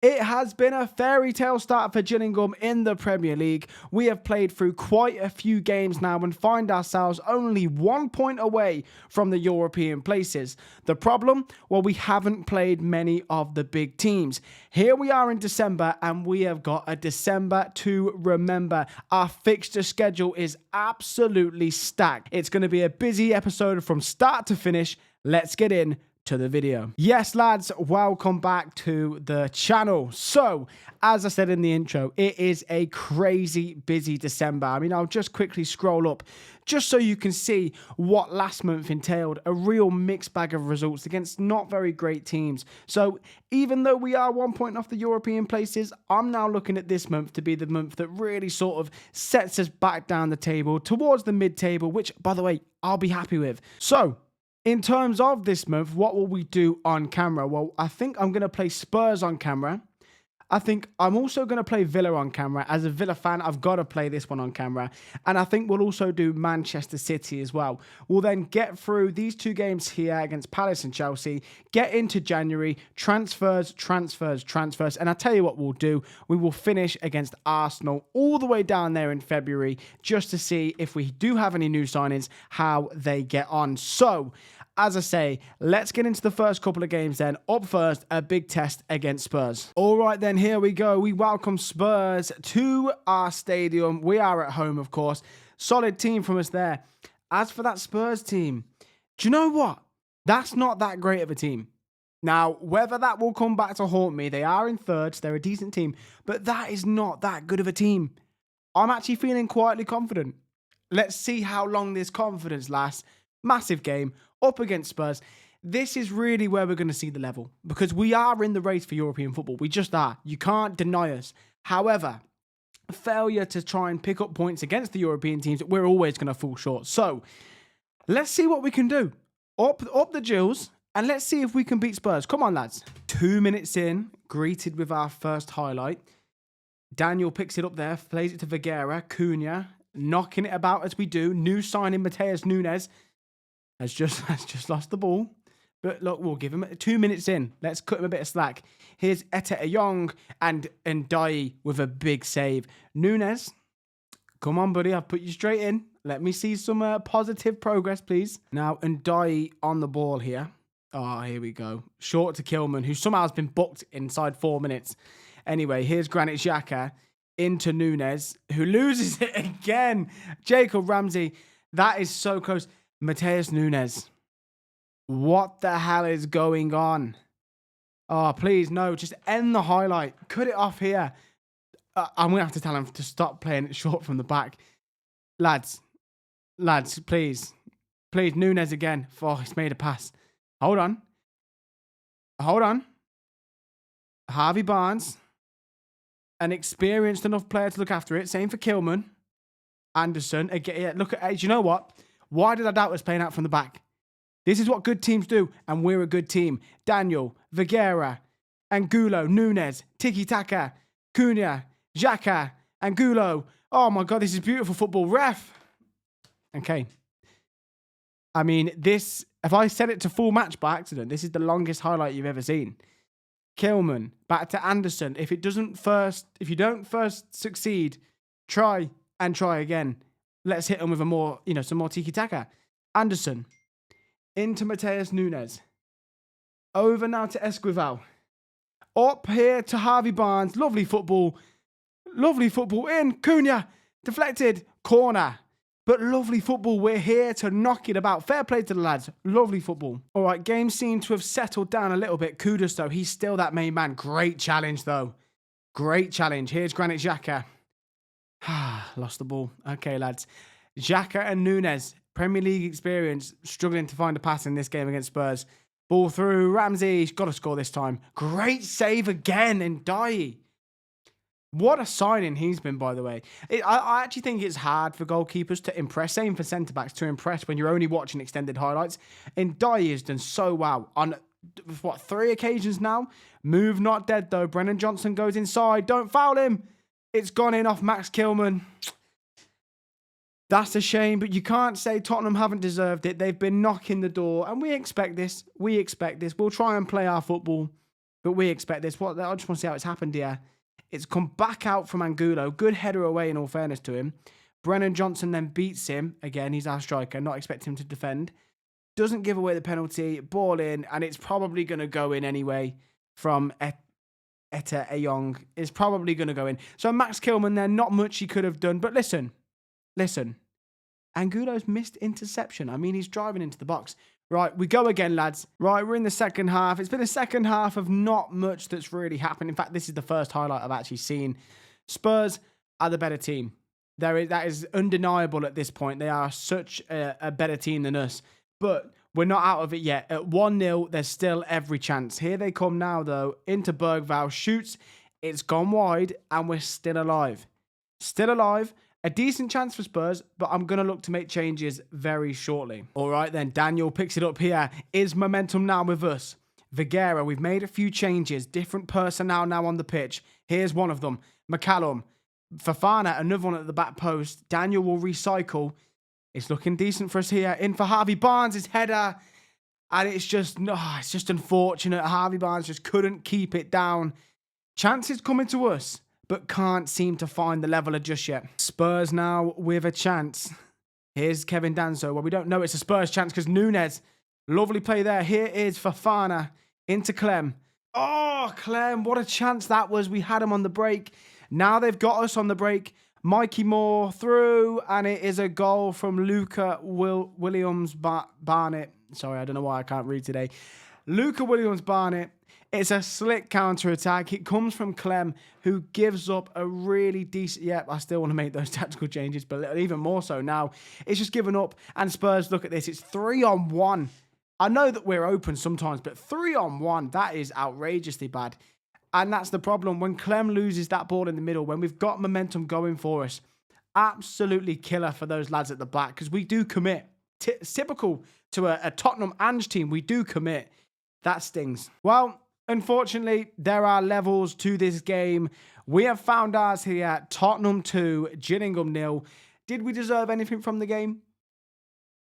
It has been a fairy tale start for Gillingham in the Premier League. We have played through quite a few games now and find ourselves only 1 point away from the European places. The problem? Well, we haven't played many of the big teams. Here we are in December and we have got a December to remember. Our fixture schedule is absolutely stacked. It's going to be a busy episode from start to finish. Let's get in to the video. Yes, lads, welcome back to the channel. So, as I said in the intro, it is a crazy busy December. I mean, I'll just quickly scroll up just so you can see what last month entailed. A real mixed bag of results against not very great teams. So, even though we are 1 point off the European places, I'm now looking at this month to be the month that really sort of sets us back down the table towards the mid-table, which, by the way, I'll be happy with. So, in terms of this month, what will we do on camera? Well, I think I'm going to play Spurs on camera. I think I'm also going to play Villa on camera. As a Villa fan, I've got to play this one on camera. And I think we'll also do Manchester City as well. We'll then get through these two games here against Palace and Chelsea, get into January, transfers. And I tell you what we'll do. We will finish against Arsenal all the way down there in February just to see if we do have any new signings, how they get on. So, as I say, let's get into the first couple of games then. Up first, a big test against Spurs. All right then, here we go. We welcome Spurs to our stadium. We are at home, of course. Solid team from us there. As for that Spurs team, do you know what? That's not that great of a team. Now, whether that will come back to haunt me, they are in third, so they're a decent team, but that is not that good of a team. I'm actually feeling quietly confident. Let's see how long this confidence lasts. Massive game up against Spurs. This is really where we're going to see the level because we are in the race for European football. We just are. You can't deny us. However, failure to try and pick up points against the European teams, we're always going to fall short. So let's see what we can do. Up the Gills and let's see if we can beat Spurs. Come on, lads. 2 minutes in, greeted with our first highlight. Daniel picks it up there, plays it to Vieira, Cunha, knocking it about as we do. New signing Matheus Nunes has just lost the ball. But look, we'll give him 2 minutes in. Let's cut him a bit of slack. Here's Young and Ndiaye with a big save. Nunes, come on, buddy. I've put you straight in. Let me see some positive progress, please. Now, Ndiaye on the ball here. Oh, here we go. Short to Kilman, who somehow has been booked inside 4 minutes. Anyway, here's Granit Xhaka into Nunes, who loses it again. Jacob Ramsey, that is so close. Matheus Nunes. What the hell is going on? Oh, please, no. Just end the highlight. Cut it off here. I'm going to have to tell him to stop playing it short from the back. Lads, please. Please, Nunes again. Oh, he's made a pass. Hold on. Harvey Barnes. An experienced enough player to look after it. Same for Kilman. Anderson. Again, yeah, look at. Do you know what? Why did I doubt us playing out from the back? This is what good teams do, and we're a good team. Daniel, Vieira, Angulo, Nunes, Tiki-Taka, Cunha, Xhaka, Angulo. Oh my God, this is beautiful football. Ref. Okay. I mean, this, if I set it to full match by accident, this is the longest highlight you've ever seen. Kilman, back to Anderson. If you don't first succeed, try and try again. Let's hit him with some more tiki-taka. Anderson. Into Matheus Nunes. Over now to Esquivel. Up here to Harvey Barnes. Lovely football. In. Cunha. Deflected. Corner. But lovely football. We're here to knock it about. Fair play to the lads. Lovely football. All right, game seems to have settled down a little bit. Kudus, though, he's still that main man. Great challenge, though. Great challenge. Here's Granit Xhaka. Lost the ball. Okay, lads. Xhaka and Nunes, Premier League experience, struggling to find a pass in this game against Spurs. Ball through. Ramsey, got to score this time. Great save again. Ndiaye. What a signing he's been, by the way. I actually think it's hard for goalkeepers to impress. Same for centre-backs to impress when you're only watching extended highlights. Ndiaye has done so well on, 3 occasions now? Move not dead, though. Brennan Johnson goes inside. Don't foul him. It's gone in off Max Kilman. That's a shame, but you can't say Tottenham haven't deserved it. They've been knocking the door, and we expect this. We'll try and play our football. But we expect this. I just want to see how it's happened here. It's come back out from Angulo. Good header away, in all fairness to him. Brennan Johnson then beats him. Again, he's our striker. Not expecting him to defend. Doesn't give away the penalty. Ball in. And it's probably going to go in anyway from Etta Ayong. It's probably going to go in. So Max Kilman there. Not much he could have done. But listen. Angulo's missed interception. I mean, he's driving into the box. Right, we go again, lads. Right, we're in the second half. It's been a second half of not much that's really happened. In fact, this is the first highlight I've actually seen. Spurs are the better team. That is undeniable at this point. They are such a better team than us. But we're not out of it yet. At 1-0, there's still every chance. Here they come now, though, into Bergvall. Shoots. It's gone wide, and we're still alive. Still alive. A decent chance for Spurs, but I'm going to look to make changes very shortly. All right, then. Daniel picks it up here. Is momentum now with us? Vieira, we've made a few changes. Different personnel now on the pitch. Here's one of them. McCallum. Fofana, another one at the back post. Daniel will recycle. It's looking decent for us here. In for Harvey Barnes, his header. And it's just unfortunate. Harvey Barnes just couldn't keep it down. Chances coming to us, but can't seem to find the leveler just yet. Spurs now with a chance. Here's Kevin Danso. Well, we don't know it's a Spurs chance because Nunez. Lovely play there. Here is Fofana into Clem. Oh, Clem, what a chance that was. We had him on the break. Now they've got us on the break. Mikey Moore through, and it is a goal from Luca Williams Barnett. Sorry, I don't know why I can't read today. Luca Williams Barnett. It's a slick counter-attack. It comes from Clem, who gives up a really decent... Yep, I still want to make those tactical changes, but even more so now. It's just given up, and Spurs, look at this. It's 3-on-1. I know that we're open sometimes, but 3-on-1, that is outrageously bad. And that's the problem. When Clem loses that ball in the middle, when we've got momentum going for us, absolutely killer for those lads at the back, because we do commit. It's typical to a Tottenham Ange team. We do commit. That stings. Well... Unfortunately, there are levels to this game. We have found ours here. Tottenham 2, Gillingham 0. Did we deserve anything from the game?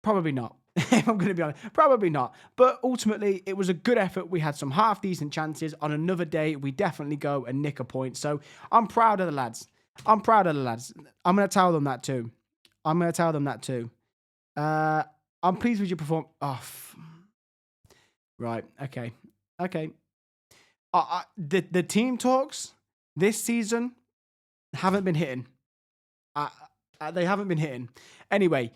Probably not. If I'm going to be honest, probably not. But ultimately, it was a good effort. We had some half-decent chances. On another day, we definitely go and nick a point. So I'm proud of the lads. I'm proud of the lads. I'm going to tell them that too. I'm pleased with your performance. Oh, right. Okay. The team talks this season haven't been hitting. They haven't been hitting. Anyway,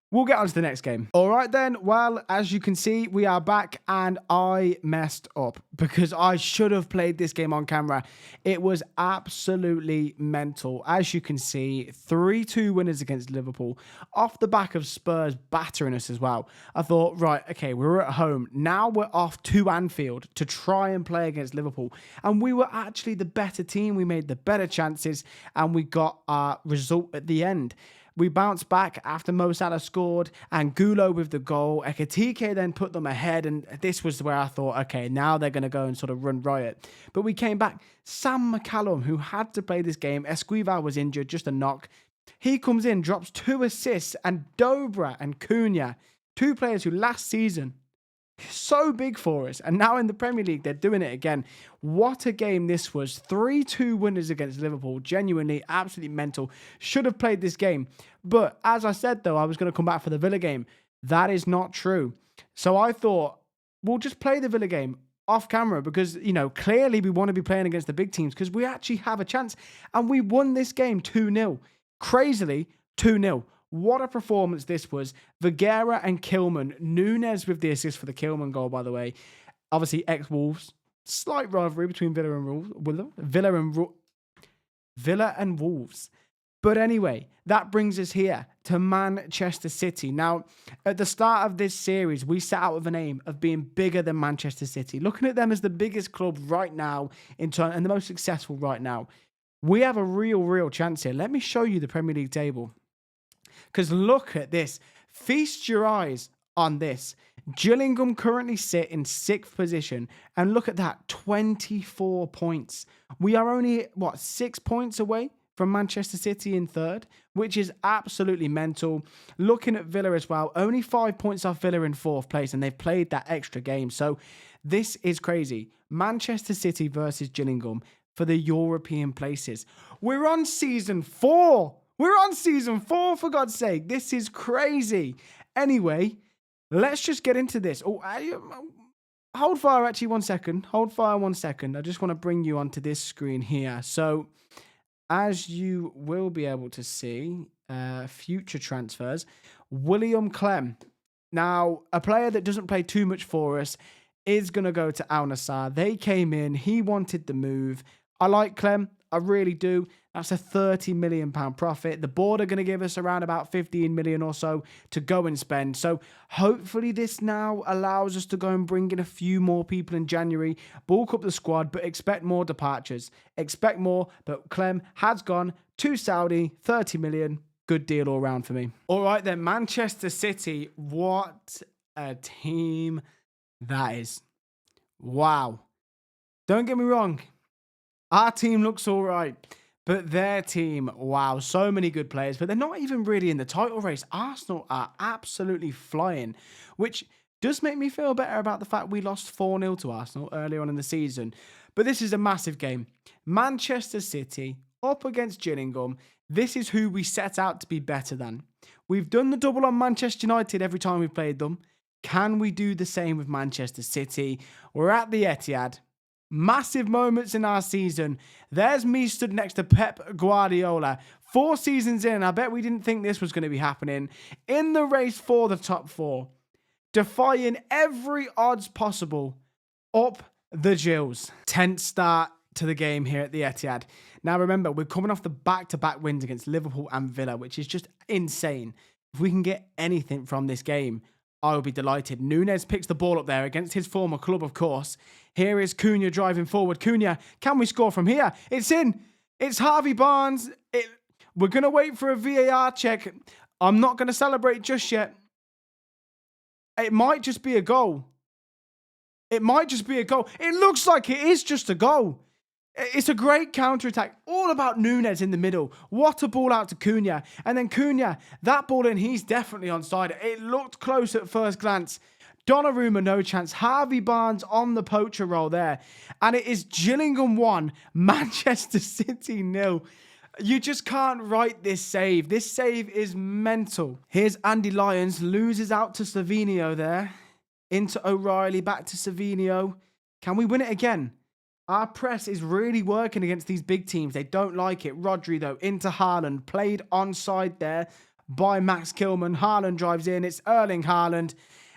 we'll get on to the next game. All right, then. Well, as you can see, we are back, and I messed up because I should have played this game on camera. It was absolutely mental. As you can see, 3-2 winners against Liverpool off the back of Spurs battering us as well. I thought, right, okay, we were at home. Now we're off to Anfield to try and play against Liverpool. And we were actually the better team. We made the better chances, and we got our result at the end. We bounced back after Mo Salah scored, and Angulo with the goal. Ekitike then put them ahead, and this was where I thought, okay, now they're going to go and sort of run riot. But we came back. Sam McCallum, who had to play this game, Esquivel was injured, just a knock. He comes in, drops 2 assists, and Dobra and Cunha, 2 players who last season, so big for us. And now in the Premier League, they're doing it again. What a game this was. 3-2 winners against Liverpool. Genuinely, absolutely mental. Should have played this game. But as I said, though, I was going to come back for the Villa game. That is not true. So I thought, we'll just play the Villa game off camera because, you know, clearly we want to be playing against the big teams because we actually have a chance. And we won this game 2-0. Crazily, 2-0. What a performance this was. Vieira and Kilman. Nunez with the assist for the Kilman goal, by the way. Obviously, ex-Wolves. Slight rivalry between Villa and Wolves. But anyway, that brings us here to Manchester City. Now, at the start of this series, we set out with an aim of being bigger than Manchester City. Looking at them as the biggest club right now and the most successful right now. We have a real chance here. Let me show you the Premier League table. Because look at this. Feast your eyes on this. Gillingham currently sit in 6th position. And look at that. 24 points. We are only, 6 points away from Manchester City in third, which is absolutely mental. Looking at Villa as well, only 5 points off Villa in fourth place, and they've played that extra game. So this is crazy. Manchester City versus Gillingham for the European places. We're on season 4. We're on season 4, for God's sake. This is crazy. Anyway, let's just get into this. Oh, hold fire actually 1 second. Hold fire 1 second. I just want to bring you onto this screen here. So as you will be able to see, future transfers, William Clem. Now, a player that doesn't play too much for us is going to go to Al Nassr. They came in. He wanted the move. I like Clem. I really do. That's a £30 million profit. The board are going to give us around about 15 million or so to go and spend. So hopefully this now allows us to go and bring in a few more people in January, bulk up the squad, but expect more departures. Expect more, but Clem has gone to Saudi, 30 million. Good deal all round for me. All right then, Manchester City. What a team that is. Wow. Don't get me wrong. Our team looks all right. But their team, wow, so many good players, but they're not even really in the title race. Arsenal are absolutely flying, which does make me feel better about the fact we lost 4-0 to Arsenal earlier on in the season. But this is a massive game. Manchester City up against Gillingham. This is who we set out to be better than. We've done the double on Manchester United every time we've played them. Can we do the same with Manchester City? We're at the Etihad. Massive moments in our season. There's me stood next to Pep Guardiola. 4 seasons in, I bet we didn't think this was going to be happening. In the race for the top 4. Defying every odds possible. Up the Gills. Tense start to the game here at the Etihad. Now remember, we're coming off the back-to-back wins against Liverpool and Villa, which is just insane. If we can get anything from this game, I will be delighted. Nunes picks the ball up there against his former club, of course. Here is Cunha driving forward. Cunha, can we score from here? It's in. It's Harvey Barnes. We're going to wait for a VAR check. I'm not going to celebrate just yet. It might just be a goal. It might just be a goal. It looks like it is just a goal. It's a great counter-attack. All about Nunes in the middle. What a ball out to Cunha. And then Cunha, that ball in, he's definitely onside. It looked close at first glance. Donnarumma, no chance. Harvey Barnes on the poacher roll there. And it is Gillingham 1, Manchester City 0. You just can't write this save. This save is mental. Here's Andy Lyons, loses out to Savinio there. Into O'Reilly, back to Savinio. Can we win it again? Our press is really working against these big teams. They don't like it. Rodri, though, into Haaland. Played onside there by Max Kilman. Haaland drives in. It's Erling Haaland.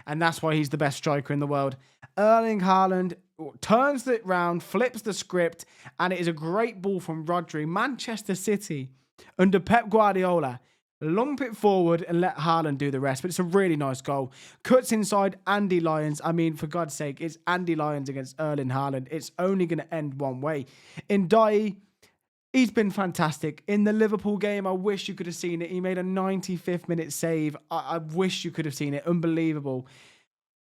And that's why he's the best striker in the world. Erling Haaland turns it round, flips the script, and it is a great ball from Rodri. Manchester City, under Pep Guardiola, lump it forward and let Haaland do the rest. But it's a really nice goal. Cuts inside Andy Lyons. I mean, for God's sake, it's Andy Lyons against Erling Haaland. It's only going to end one way. Ndiaye, he's been fantastic. In the Liverpool game, I wish you could have seen it. He made a 95th minute save. I wish you could have seen it. Unbelievable.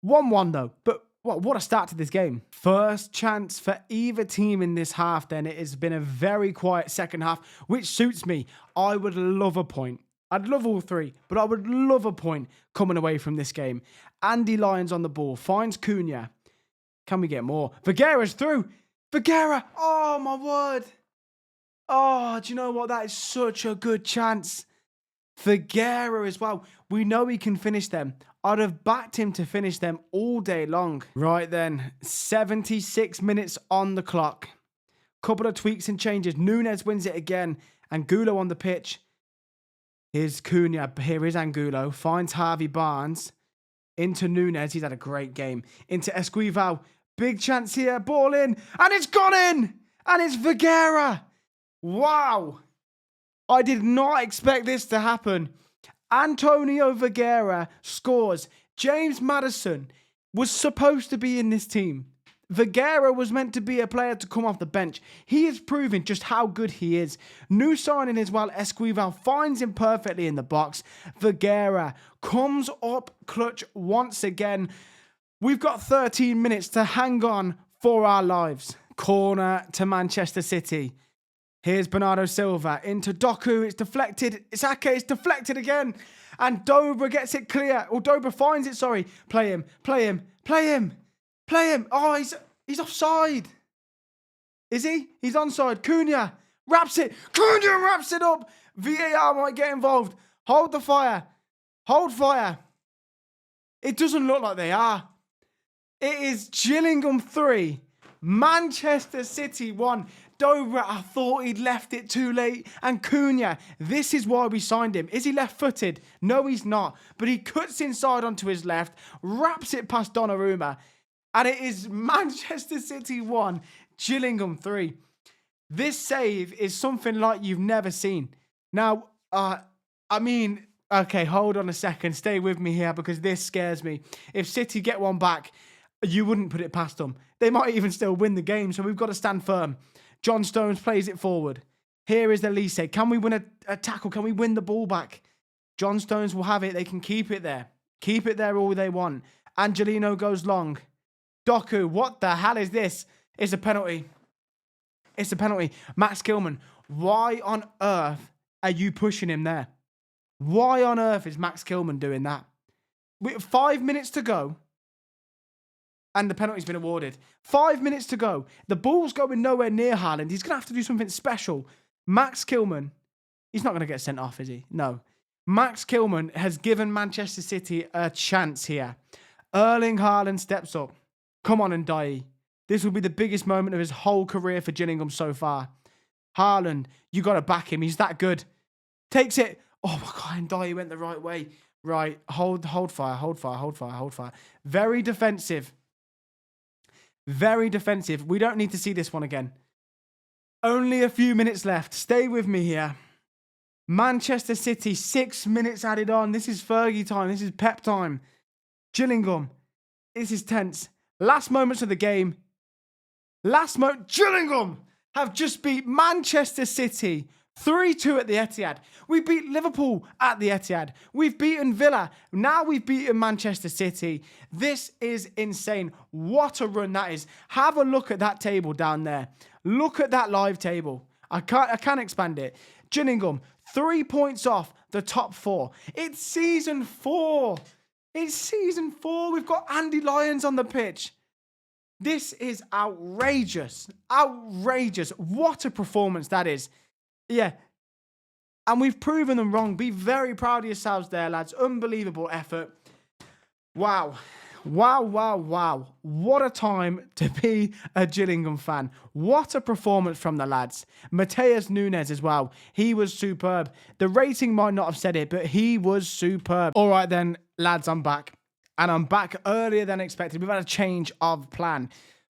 1-1 though. But what a start to this game. First chance for either team in this half then. It has been a very quiet second half, which suits me. I would love a point. I'd love all 3, but I would love a point coming away from this game. Andy Lyons on the ball, finds Cunha. Can we get more? Vergara's through. Vergara. Oh, my word. Oh, do you know what? That is such a good chance. Vergara as well. We know he can finish them. I'd have backed him to finish them all day long. Right then, 76 minutes on the clock. Couple of tweaks and changes. Nunes wins it again. Angulo on the pitch. Here's Cunha. Here is Angulo. Finds Harvey Barnes. Into Nunes. He's had a great game. Into Esquivel. Big chance here. Ball in. And it's gone in. And it's Vergara. Wow. I did not expect this to happen. Antonio Vergara scores. James Maddison was supposed to be in this team. Vergara was meant to be a player to come off the bench. He is proving just how good he is. New signing as well, Esquivel finds him perfectly in the box. Vergara comes up clutch once again. We've got 13 minutes to hang on for our lives. Corner to Manchester City. Here's Bernardo Silva into Doku. It's deflected. It's Ake. It's deflected again. And Dobra gets it clear. Or Dobra finds it, sorry. Play him. Play him. Play him. Play him. Oh, he's offside. Is he? He's onside. Cunha wraps it. Cunha wraps it up. VAR might get involved. Hold the fire. Hold fire. It doesn't look like they are. It is Gillingham 3. Manchester City 1. Dobra, I thought he'd left it too late. And Cunha, this is why we signed him. Is he left-footed? No, he's not. But he cuts inside onto his left, wraps it past Donnarumma. And it is Manchester City 1, Gillingham 3. This save is something like you've never seen. Now, okay, hold on a second. Stay with me here because this scares me. If City get one back, you wouldn't put it past them. They might even still win the game, so we've got to stand firm. John Stones plays it forward. Here is Elise. Can we win a tackle? Can we win the ball back? John Stones will have it. They can keep it there. Keep it there all they want. Angelino goes long. Doku, what the hell is this? It's a penalty. It's a penalty. Max Gilman, why on earth are you pushing him there? Why on earth is Max Gilman doing that? With 5 minutes to go. And the penalty's been awarded. 5 minutes to go. The ball's going nowhere near Haaland. He's going to have to do something special. Max Gilman, he's not going to get sent off, is he? No. Max Gilman has given Manchester City a chance here. Erling Haaland steps up. Come on, Ndiaye. This will be the biggest moment of his whole career for Gillingham so far. Haaland, you got to back him. He's that good. Takes it. Oh, my God, Ndiaye went the right way. Right. Hold fire. Very defensive. Very defensive. We don't need to see this one again. Only a few minutes left. Stay with me here. Manchester City, 6 minutes added on. This is Fergie time. This is Pep time. Gillingham. This is tense. Last moments of the game. Gillingham have just beat Manchester City 3-2 at the Etihad. We beat Liverpool at the Etihad. We've beaten Villa. Now we've beaten Manchester City. This is insane. What a run that is. Have a look at that table down there. Look at that live table. I can't expand it. Gillingham, 3 points off the top 4. It's season 4. It's season 4. We've got Andy Lyons on the pitch. This is outrageous. Outrageous. What a performance that is. Yeah. And we've proven them wrong. Be very proud of yourselves there, lads. Unbelievable effort. Wow. What a time to be a Gillingham fan. What a performance from the lads. Mateus Nunes as well. He was superb. The rating might not have said it, but he was superb. All right then, lads, I'm back. And I'm back earlier than expected. We've had a change of plan.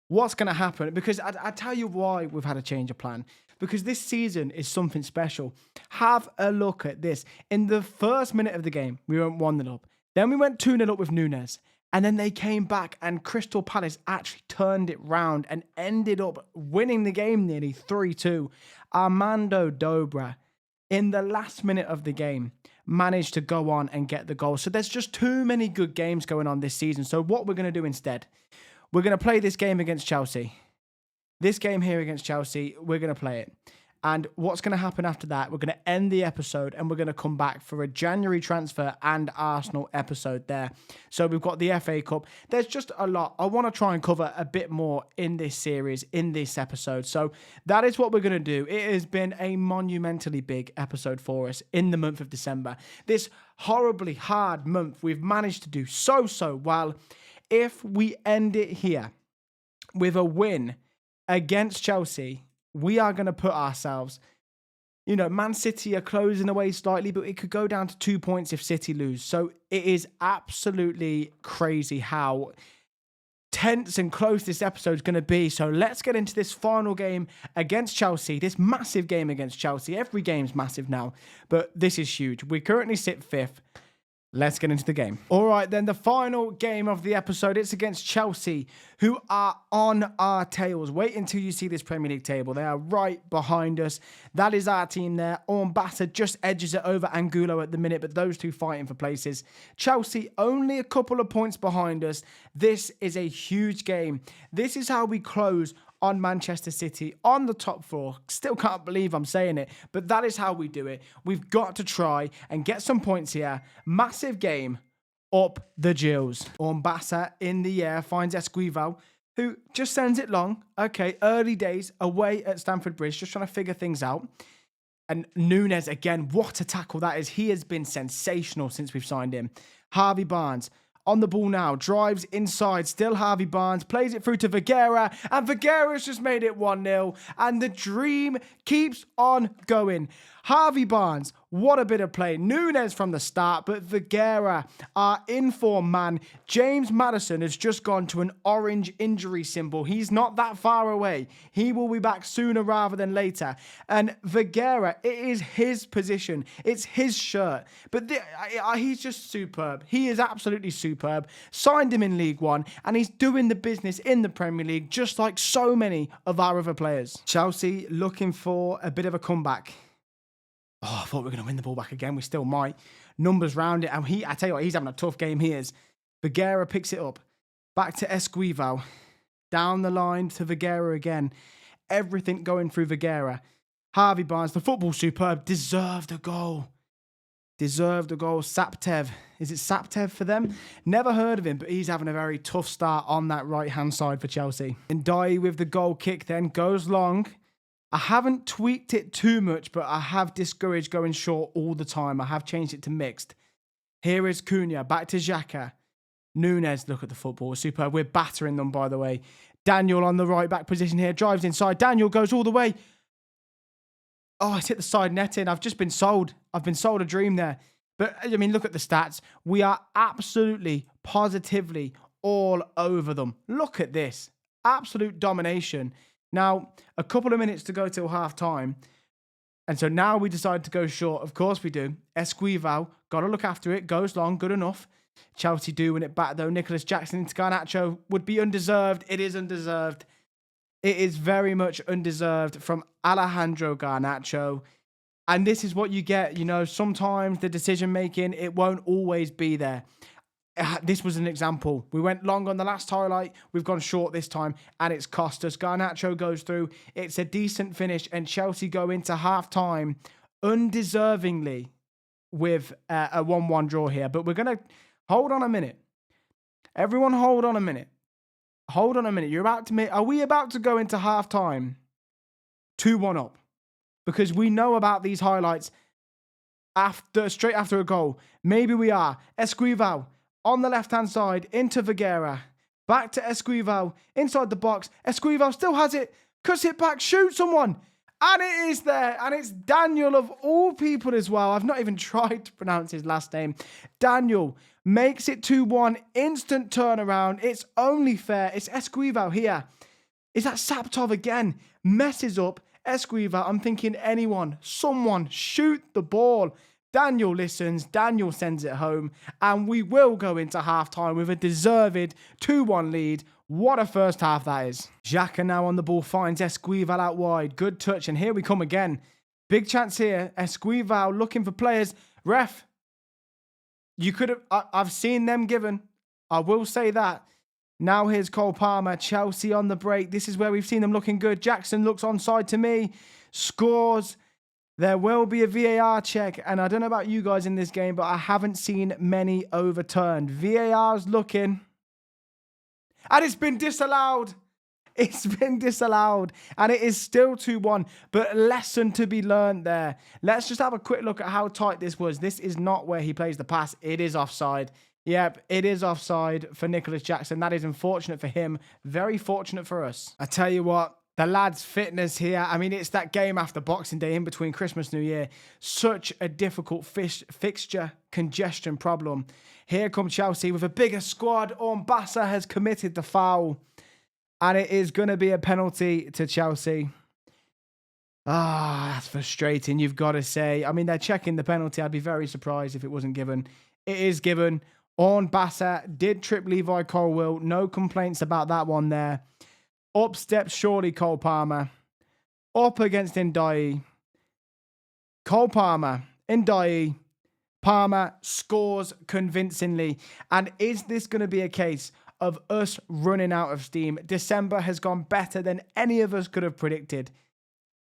What's going to happen? Because I tell you why we've had a change of plan. Because this season is something special. Have a look at this. In the first minute of the game, we went 1-0 up. Then we went 2-0 up with Nunes. And then they came back and Crystal Palace actually turned it round and ended up winning the game nearly 3-2. Armando Dobra, in the last minute of the game, managed to go on and get the goal. So there's just too many good games going on this season. So what we're going to do instead, we're going to play this game against Chelsea. This game here against Chelsea, we're going to play it. And what's going to happen after that, we're going to end the episode and we're going to come back for a January transfer and Arsenal episode there. So we've got the FA Cup. There's just a lot. I want to try and cover a bit more in this series, in this episode. So that is what we're going to do. It has been a monumentally big episode for us in the month of December. This horribly hard month, we've managed to do so well. If we end it here with a win against Chelsea, we are going to put ourselves, Man City are closing away slightly, but it could go down to 2 points if City lose. So it is absolutely crazy how tense and close this episode is going to be. So let's get into this final game against Chelsea, this massive game against Chelsea. Every game's massive now, but this is huge. We currently sit 5th. Let's get into the game. All right, then the final game of the episode, it's against Chelsea, who are on our tails. Wait until you see this Premier League table. They are right behind us. That is our team there. Ormbasa just edges it over Angulo at the minute, but those two fighting for places. Chelsea only a couple of points behind us. This is a huge game. This is how we close on Manchester City on the top four. Still can't believe I'm saying it, but that is how we do it. We've got to try and get some points here. Massive game. Up the Gills. Ormbasa in the air finds Esquivel, who just sends it long. Okay, early days away at Stamford Bridge, just trying to figure things out. And Núñez, again, what a tackle that is. He has been sensational since we've signed him. Harvey Barnes on the ball now, drives inside, still Harvey Barnes, plays it through to Vieira, and Vieira's just made it 1-0, and the dream keeps on going. Harvey Barnes, what a bit of play. Núñez from the start, but Vieira, our informed man. James Maddison has just gone to an orange injury symbol. He's not that far away. He will be back sooner rather than later. And Vieira, it is his position. It's his shirt. But he's just superb. He is absolutely superb. Signed him in League One, and he's doing the business in the Premier League, just like so many of our other players. Chelsea looking for a bit of a comeback. Oh, I thought we were going to win the ball back again. We still might. Numbers round it. And I tell you what, he's having a tough game. He is. Vieira picks it up. Back to Esquivel. Down the line to Vieira again. Everything going through Vieira. Harvey Barnes, the football's superb. Deserved a goal. Deserved a goal. Saptev. Is it Saptev for them? Never heard of him, but he's having a very tough start on that right-hand side for Chelsea. Ndiaye with the goal kick then. Goes long. I haven't tweaked it too much, but I have discouraged going short all the time. I have changed it to mixed. Here is Cunha, back to Xhaka. Núñez, look at the football, superb. We're battering them, by the way. Daniel on the right back position here, drives inside. Daniel goes all the way. Oh, it's hit the side netting. I've just been sold. I've been sold a dream there. But, I mean, look at the stats. We are absolutely, positively all over them. Look at this. Absolute domination. Now, a couple of minutes to go till half time. And so now we decide to go short. Of course we do. Esquivel, got to look after it. Goes long, good enough. Chelsea do win it back though. Nicholas Jackson into Garnacho would be undeserved. It is undeserved. It is very much undeserved from Alejandro Garnacho. And this is what you get. You know, sometimes the decision making, it won't always be there. This was an example. We went long on the last highlight. We've gone short this time, and it's cost us. Garnacho goes through. It's a decent finish, and Chelsea go into half-time undeservingly with a 1-1 draw here. But we're going to hold on a minute. Everyone hold on a minute. Hold on a minute. Are we about to go into half-time 2-1 up? Because we know about these highlights straight after a goal. Maybe we are. Esquivel on the left-hand side, into Vieira. Back to Esquivel, inside the box. Esquivel still has it. Cuts it back, shoots someone. And it is there. And it's Daniel of all people as well. I've not even tried to pronounce his last name. Daniel makes it 2-1. Instant turnaround. It's only fair. It's Esquivel here. Is that Saptov again? Messes up Esquivel. I'm thinking someone shoot the ball. Daniel listens, Daniel sends it home, and we will go into half-time with a deserved 2-1 lead. What a first half that is. Xhaka now on the ball, finds Esquivel out wide. Good touch, and here we come again. Big chance here. Esquivel looking for players. Ref, you could have... I've seen them given. I will say that. Now here's Cole Palmer. Chelsea on the break. This is where we've seen them looking good. Jackson looks onside to me. Scores. There will be a VAR check, and I don't know about you guys in this game, but I haven't seen many overturned. VAR's looking, and it's been disallowed. It's been disallowed, and it is still 2-1, but lesson to be learned there. Let's just have a quick look at how tight this was. This is not where he plays the pass. It is offside. Yep, it is offside for Nicholas Jackson. That is unfortunate for him. Very fortunate for us. I tell you what. The lad's fitness here. I mean, it's that game after Boxing Day in between Christmas, New Year. Such a difficult fixture congestion problem. Here come Chelsea with a bigger squad. Ormbasa has committed the foul. And it is going to be a penalty to Chelsea. That's frustrating, you've got to say. I mean, they're checking the penalty. I'd be very surprised if it wasn't given. It is given. Ormbasa did trip Levi Colwill. No complaints about that one there. Up steps surely Cole Palmer. Up against Ndiaye. Cole Palmer. Ndiaye. Palmer scores convincingly. And is this going to be a case of us running out of steam. December has gone better than any of us could have predicted.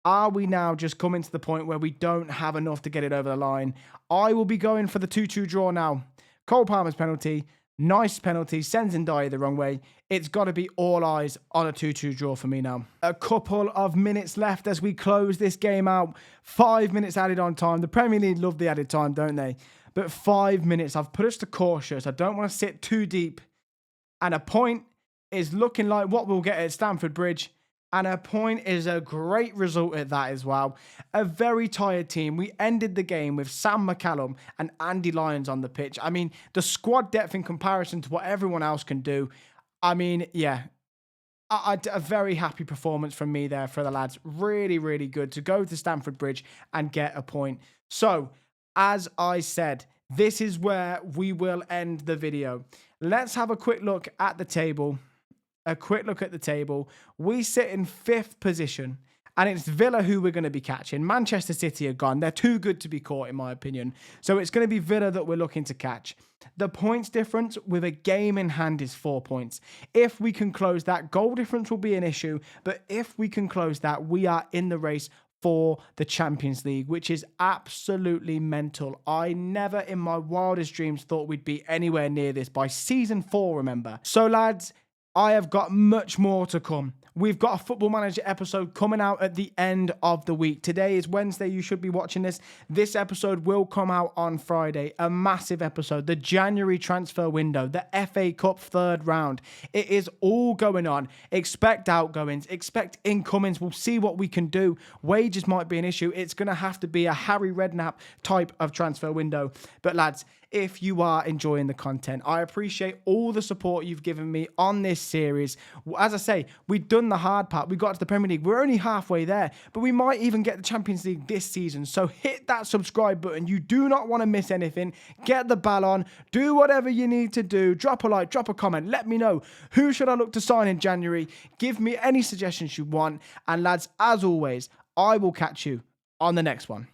Are we now just coming to the point where we don't have enough to get it over the line? I will be going for the 2-2 draw now. Cole Palmer's penalty. Nice penalty. Sends Ndiaye the wrong way. It's got to be all eyes on a 2-2 draw for me now. A couple of minutes left as we close this game out. 5 minutes added on time. The Premier League love the added time, don't they? But 5 minutes. I've put us to cautious. I don't want to sit too deep. And a point is looking like what we'll get at Stamford Bridge. And a point is a great result at that as well. A very tired team. We ended the game with Sam McCallum and Andy Lyons on the pitch. I mean, the squad depth in comparison to what everyone else can do. I mean, yeah. A very happy performance from me there for the lads. Really, really good to go to Stamford Bridge and get a point. So, as I said, this is where we will end the video. Let's have a quick look at the table. We sit in 5th position, and it's Villa who we're going to be catching. Manchester City are gone. They're too good to be caught, in my opinion. So it's going to be Villa that we're looking to catch. The points difference with a game in hand is 4 points. If we can close that, goal difference will be an issue. But if we can close that, we are in the race for the Champions League, which is absolutely mental. I never in my wildest dreams thought we'd be anywhere near this by season 4, remember. So lads, I have got much more to come. We've got a Football Manager episode coming out at the end of the week. Today is Wednesday. You should be watching this. This episode will come out on Friday. A massive episode. The January transfer window. The FA Cup 3rd round. It is all going on. Expect outgoings. Expect incomings. We'll see what we can do. Wages might be an issue. It's going to have to be a Harry Redknapp type of transfer window. But lads, if you are enjoying the content, I appreciate all the support you've given me on this series. As I say, we've done the hard part. We got to the Premier League. We're only halfway there, but we might even get the Champions League this season. So hit that subscribe button. You do not want to miss anything. Get the bell on. Do whatever you need to do. Drop a like, drop a comment. Let me know who should I look to sign in January. Give me any suggestions you want. And lads, as always, I will catch you on the next one.